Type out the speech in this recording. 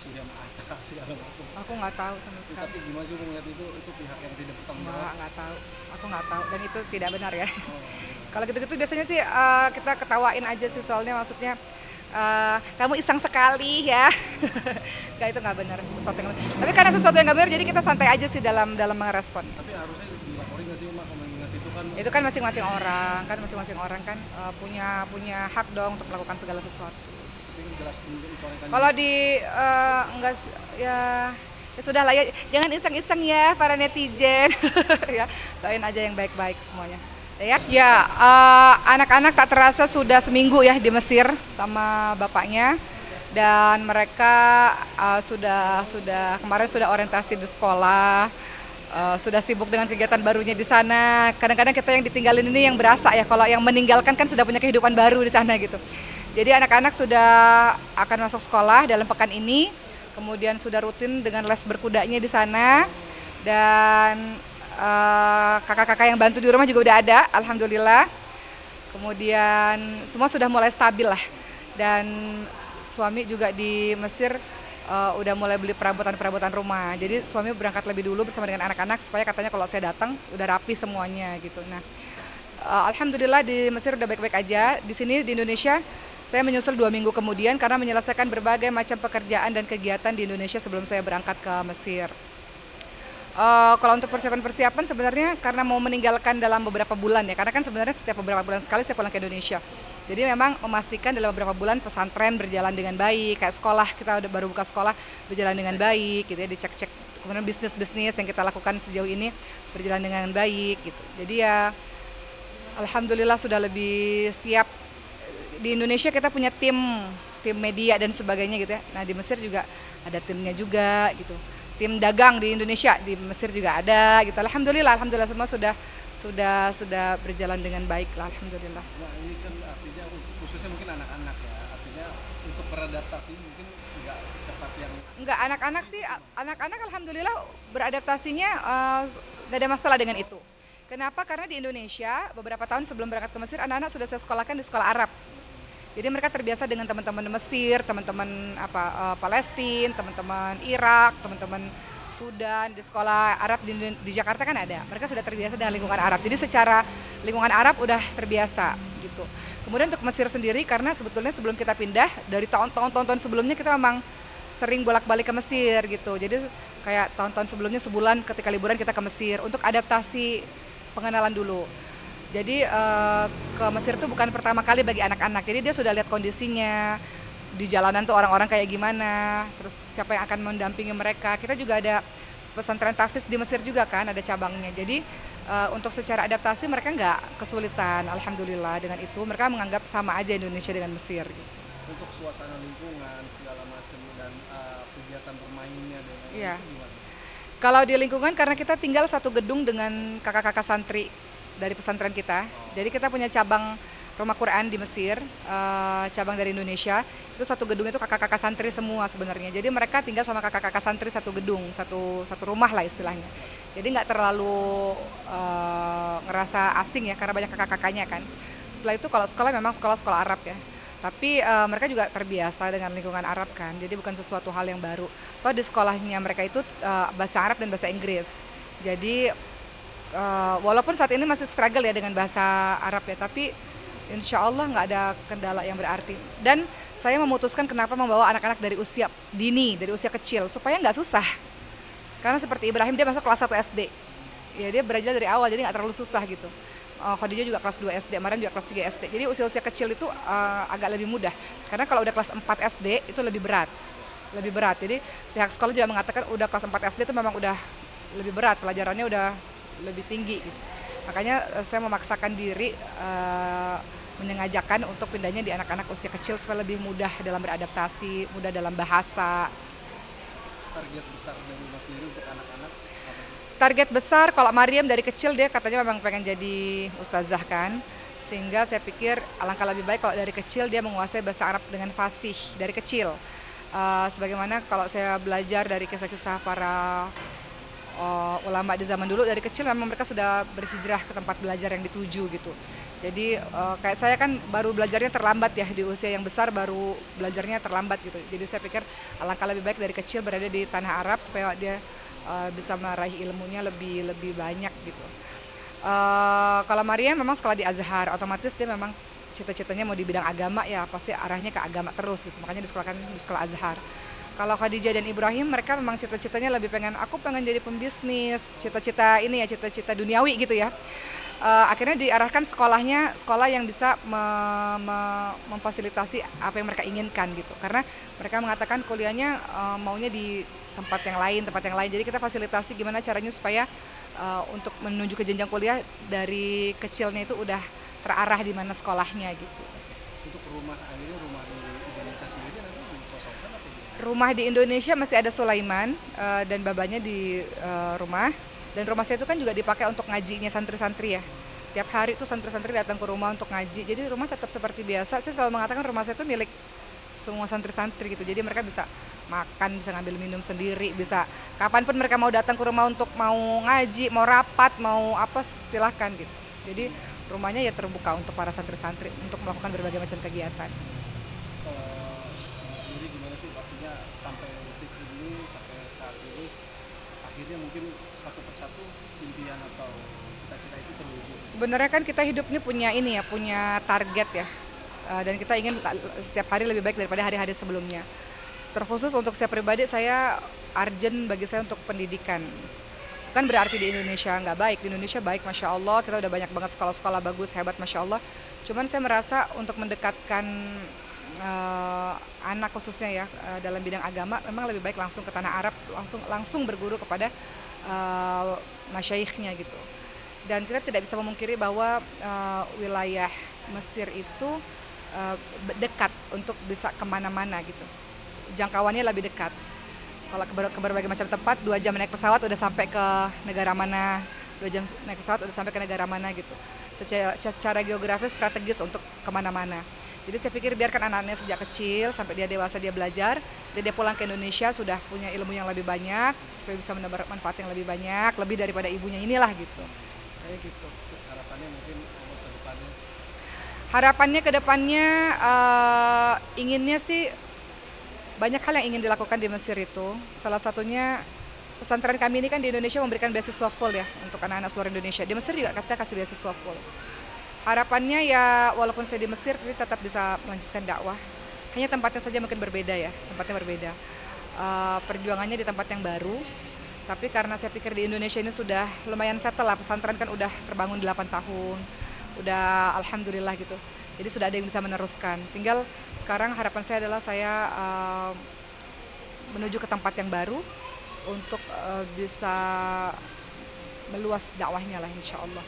Syria sama Atta segala macam. Aku nggak tahu sama sekali. Tapi gimana sih melihat itu pihak yang tidak bertanggung jawab? Nggak tahu. Aku nggak tahu dan itu tidak benar ya. Oh, Kalau gitu-gitu biasanya sih kita ketawain aja sih soalnya maksudnya kamu iseng sekali ya. Nggak, itu nggak benar. Tapi karena sesuatu yang nggak benar jadi kita santai aja sih dalam merespon. tapi harusnya dilaporin nggak sih Mak, kalau mengingat itu kan? Itu kan masing-masing orang kan punya hak dong untuk melakukan segala sesuatu. Tapi kan jelas mungkin dicorengkan. Kalau di enggak ya ya sudah lah ya, jangan iseng-iseng ya para netizen. Ya, doain aja yang baik-baik semuanya. Ya, anak-anak tak terasa sudah seminggu ya di Mesir sama bapaknya dan mereka sudah kemarin sudah orientasi di sekolah. Sudah sibuk dengan kegiatan barunya di sana. Kadang-kadang kita yang ditinggalin ini yang berasa ya, kalau yang meninggalkan kan sudah punya kehidupan baru di sana gitu. Jadi anak-anak sudah akan masuk sekolah dalam pekan ini, kemudian sudah rutin dengan les berkudanya di sana, dan kakak-kakak yang bantu di rumah juga udah ada, alhamdulillah. Kemudian semua sudah mulai stabil lah, dan suami juga di Mesir udah mulai beli perabotan rumah. Jadi suami berangkat lebih dulu bersama dengan anak-anak supaya katanya kalau saya datang udah rapi semuanya gitu. Nah, alhamdulillah di Mesir udah baik-baik aja. Di sini di Indonesia saya menyusul 2 minggu kemudian karena menyelesaikan berbagai macam pekerjaan dan kegiatan di Indonesia sebelum saya berangkat ke Mesir. Kalau untuk persiapan sebenarnya karena mau meninggalkan dalam beberapa bulan ya, karena kan sebenarnya setiap beberapa bulan sekali saya pulang ke Indonesia. Jadi memang memastikan dalam beberapa bulan pesantren berjalan dengan baik, kayak sekolah kita udah baru buka sekolah berjalan dengan baik gitu ya, dicek-cek. Kemudian bisnis-bisnis yang kita lakukan sejauh ini berjalan dengan baik gitu. Jadi ya alhamdulillah sudah lebih siap. Di Indonesia kita punya tim media dan sebagainya gitu ya. Nah di Mesir juga ada timnya juga gitu. Tim dagang di Indonesia, di Mesir juga ada gitu. Alhamdulillah semua sudah berjalan dengan baik lah, alhamdulillah. Nah ini kan artinya khususnya mungkin anak-anak ya, artinya untuk beradaptasi mungkin nggak secepat yang. Enggak, anak-anak alhamdulillah beradaptasinya nggak ada masalah dengan itu. Kenapa? Karena di Indonesia beberapa tahun sebelum berangkat ke Mesir anak-anak sudah saya sekolahkan di sekolah Arab. Jadi mereka terbiasa dengan teman-teman Mesir, teman-teman Palestina, teman-teman Irak, teman-teman Sudan, di sekolah Arab di Jakarta kan ada. Mereka sudah terbiasa dengan lingkungan Arab. Jadi secara lingkungan Arab udah terbiasa gitu. Kemudian untuk Mesir sendiri karena sebetulnya sebelum kita pindah dari tahun-tahun sebelumnya kita memang sering bolak-balik ke Mesir gitu. Jadi kayak tahun-tahun sebelumnya sebulan ketika liburan kita ke Mesir untuk adaptasi pengenalan dulu. Jadi ke Mesir itu bukan pertama kali bagi anak-anak. Jadi dia sudah lihat kondisinya di jalanan tuh orang-orang kayak gimana, terus siapa yang akan mendampingi mereka. Kita juga ada pesantren tahfiz di Mesir juga kan, ada cabangnya. Jadi untuk secara adaptasi mereka nggak kesulitan, alhamdulillah dengan itu. Mereka menganggap sama aja Indonesia dengan Mesir. Gitu. Untuk suasana lingkungan segala macam dan kegiatan bermainnya dan Iya. itu gimana? Kalau di lingkungan karena kita tinggal satu gedung dengan kakak-kakak santri dari pesantren kita. Jadi kita punya cabang rumah Quran di Mesir, cabang dari Indonesia. Itu satu gedung itu kakak-kakak santri semua sebenarnya. Jadi mereka tinggal sama kakak-kakak santri satu gedung, satu rumah lah istilahnya. Jadi nggak terlalu ngerasa asing ya karena banyak kakak-kakaknya kan. Setelah itu kalau sekolah memang sekolah Arab ya. Tapi mereka juga terbiasa dengan lingkungan Arab kan, jadi bukan sesuatu hal yang baru. Toh di sekolahnya mereka itu bahasa Arab dan bahasa Inggris. Jadi walaupun saat ini masih struggle ya dengan bahasa Arab ya, tapi insya Allah nggak ada kendala yang berarti. Dan saya memutuskan kenapa membawa anak-anak dari usia dini, dari usia kecil, supaya nggak susah. Karena seperti Ibrahim dia masuk kelas 1 SD, ya dia belajar dari awal, jadi nggak terlalu susah gitu. Khadijah juga kelas 2 SD, Maryam juga kelas 3 SD. Jadi usia-usia kecil itu agak lebih mudah. Karena kalau udah kelas 4 SD itu lebih berat. Jadi pihak sekolah juga mengatakan udah kelas 4 SD itu memang udah lebih berat, pelajarannya udah lebih tinggi gitu. Makanya saya memaksakan diri menyengajakan untuk pindahnya di anak-anak usia kecil supaya lebih mudah dalam beradaptasi, mudah dalam bahasa. Target besar dari Mas sendiri untuk anak-anak apa sih? Target besar kalau Maryam dari kecil dia katanya memang pengen jadi ustazah kan. Sehingga saya pikir alangkah lebih baik kalau dari kecil dia menguasai bahasa Arab dengan fasih dari kecil. Sebagaimana kalau saya belajar dari kisah-kisah para ulama di zaman dulu, dari kecil memang mereka sudah berhijrah ke tempat belajar yang dituju gitu. Jadi kayak saya kan baru belajarnya terlambat ya, di usia yang besar baru belajarnya terlambat gitu. Jadi saya pikir alangkah lebih baik dari kecil berada di tanah Arab supaya dia bisa meraih ilmunya lebih lebih banyak gitu. Kalau Maria memang sekolah di Azhar, otomatis dia memang cita-citanya mau di bidang agama ya, pasti arahnya ke agama terus gitu. Makanya disekolahkan di sekolah Azhar. Kalau Khadijah dan Ibrahim, mereka memang cita-citanya lebih aku pengen jadi pembisnis, cita-cita ini ya, cita-cita duniawi gitu ya. Akhirnya diarahkan sekolahnya, sekolah yang bisa memfasilitasi apa yang mereka inginkan gitu. Karena mereka mengatakan kuliahnya maunya di tempat yang lain. Jadi kita fasilitasi gimana caranya supaya untuk menuju ke jenjang kuliah dari kecilnya itu udah terarah di mana sekolahnya gitu. Untuk rumah ini, rumah di Indonesia sendiri nanti dikosongkan atau gimana? Rumah di Indonesia masih ada Sulaiman dan babanya di rumah. Dan rumah saya itu kan juga dipakai untuk ngajinya santri-santri ya. Tiap hari tuh santri-santri datang ke rumah untuk ngaji. Jadi rumah tetap seperti biasa. Saya selalu mengatakan rumah saya itu milik semua santri-santri gitu. Jadi mereka bisa makan, bisa ngambil minum sendiri, bisa kapanpun mereka mau datang ke rumah untuk mau ngaji, mau rapat, mau apa silahkan gitu. Jadi rumahnya ya terbuka untuk para santri-santri untuk melakukan berbagai macam kegiatan. Sendiri gimana sih waktunya sampai detik ini, sampai saat ini, akhirnya mungkin satu persatu impian atau cita-cita itu terwujud? Sebenarnya kan kita hidup ini punya ini ya, punya target ya. Dan kita ingin setiap hari lebih baik daripada hari-hari sebelumnya. Terkhusus untuk saya pribadi, saya urgent bagi saya untuk pendidikan. Bukan berarti di Indonesia nggak baik, di Indonesia baik, Masya Allah, kita udah banyak banget sekolah-sekolah bagus, hebat, Masya Allah. Cuman saya merasa untuk mendekatkan anak khususnya ya dalam bidang agama, memang lebih baik langsung ke tanah Arab, langsung berguru kepada masyaikhnya gitu. Dan kita tidak bisa memungkiri bahwa wilayah Mesir itu dekat untuk bisa kemana-mana gitu, jangkauannya lebih dekat. Kalau ke berbagai macam tempat, 2 jam naik pesawat udah sampai ke negara mana, 2 jam naik pesawat udah sampai ke negara mana gitu. Secara geografis strategis untuk kemana-mana. Jadi saya pikir biarkan anak-anaknya sejak kecil sampai dia dewasa dia belajar, dan dia pulang ke Indonesia sudah punya ilmu yang lebih banyak, supaya bisa mendapat manfaat yang lebih banyak, lebih daripada ibunya inilah gitu. Kayak gitu. Harapannya mungkin ke depannya? Harapannya ke depannya inginnya sih banyak hal yang ingin dilakukan di Mesir itu. Salah satunya pesantren kami ini kan di Indonesia memberikan beasiswa full ya untuk anak-anak seluruh Indonesia. Di Mesir juga kita kasih beasiswa full. Harapannya ya walaupun saya di Mesir tapi tetap bisa melanjutkan dakwah. Hanya tempatnya saja mungkin berbeda ya, tempatnya berbeda. Perjuangannya di tempat yang baru. Tapi karena saya pikir di Indonesia ini sudah lumayan settle lah, pesantren kan udah terbangun 8 tahun. Udah alhamdulillah gitu. Jadi sudah ada yang bisa meneruskan. Tinggal sekarang harapan saya adalah saya menuju ke tempat yang baru untuk bisa meluas dakwahnya lah insya Allah.